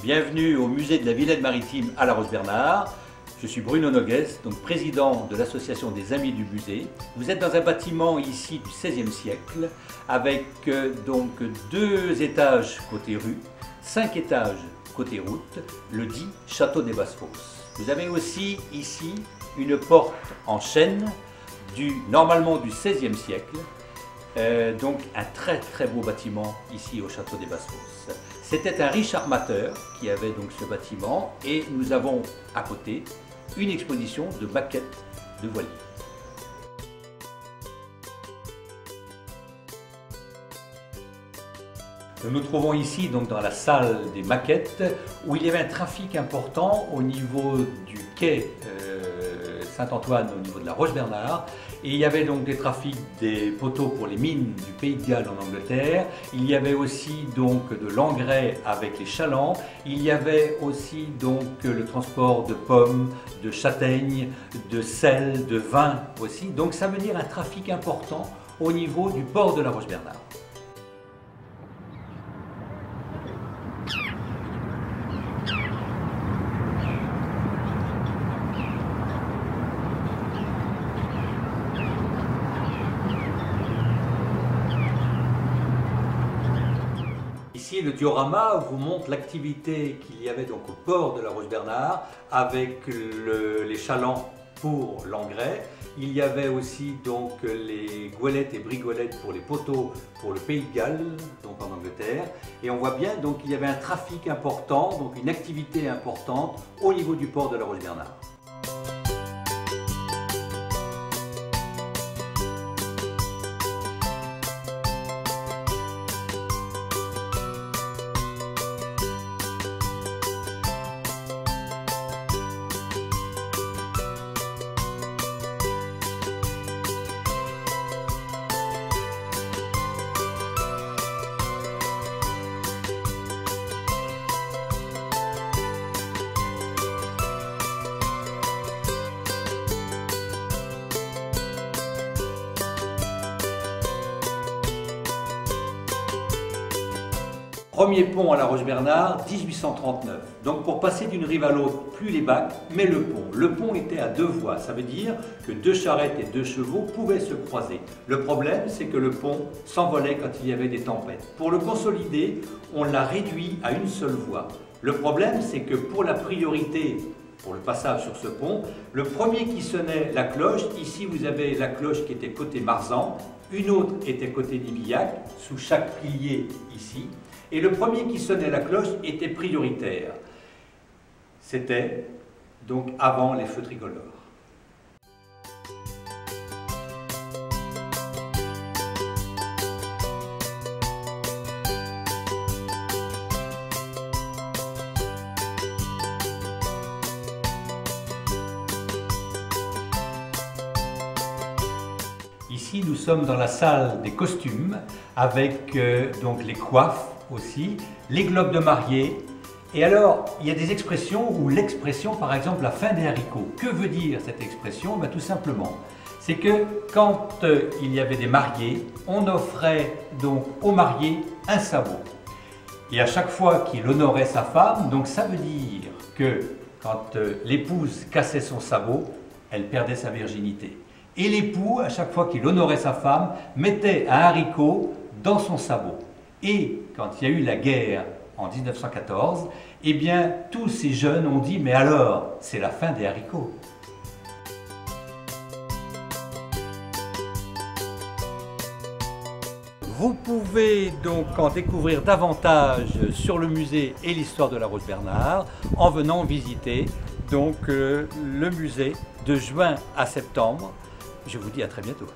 Bienvenue au musée de la Villette Maritime à La Roche-Bernard. Je suis Bruno Nogues, donc président de l'association des Amis du musée. Vous êtes dans un bâtiment ici du XVIe siècle avec donc 2 étages côté rue, 5 étages côté route, le dit château des Basses-Fosses. Vous avez aussi ici une porte en chêne normalement du XVIe siècle. Donc un très beau bâtiment ici au château des Basses-Fosses. C'était un riche armateur qui avait donc ce bâtiment et nous avons à côté une exposition de maquettes de voiliers. Nous nous trouvons ici donc dans la salle des maquettes où il y avait un trafic important au niveau du quai Saint-Antoine au niveau de la Roche-Bernard. Et il y avait donc des trafics des poteaux pour les mines du Pays de Galles en Angleterre. Il y avait aussi donc de l'engrais avec les chalands. Il y avait aussi donc le transport de pommes, de châtaignes, de sel, de vin aussi. Donc ça veut dire un trafic important au niveau du port de la Roche-Bernard. Ici, le diorama vous montre l'activité qu'il y avait donc au port de la Roche-Bernard avec les chalands pour l'engrais. Il y avait aussi donc les goélettes et brigolettes pour les poteaux pour le Pays de Galles, donc en Angleterre. Et on voit bien donc qu'il y avait un trafic important, donc une activité importante au niveau du port de la Roche-Bernard. Premier pont à la Roche-Bernard, 1839. Donc pour passer d'une rive à l'autre, plus les bacs, mais le pont. Le pont était à 2 voies, ça veut dire que 2 charrettes et 2 chevaux pouvaient se croiser. Le problème, c'est que le pont s'envolait quand il y avait des tempêtes. Pour le consolider, on l'a réduit à une seule voie. Le problème, c'est que pour la priorité, pour le passage sur ce pont, le premier qui sonnait la cloche, ici vous avez la cloche qui était côté Marsan, une autre était côté Nibillac, sous chaque pilier ici. Et le premier qui sonnait la cloche était prioritaire. C'était donc avant les feux tricolores. Ici, nous sommes dans la salle des costumes avec donc les coiffes aussi, les globes de mariée. Et alors, il y a des expressions où l'expression, par exemple, la fin des haricots. Que veut dire cette expression? Tout simplement, c'est que quand il y avait des mariés, on offrait donc au marié un sabot. Et à chaque fois qu'il honorait sa femme, donc ça veut dire que quand l'épouse cassait son sabot, elle perdait sa virginité. Et l'époux, à chaque fois qu'il honorait sa femme, mettait un haricot dans son sabot. Et quand il y a eu la guerre en 1914, eh bien tous ces jeunes ont dit « mais alors, c'est la fin des haricots ». Vous pouvez donc en découvrir davantage sur le musée et l'histoire de la Roche-Bernard en venant visiter donc, le musée de juin à septembre. Je vous dis à très bientôt.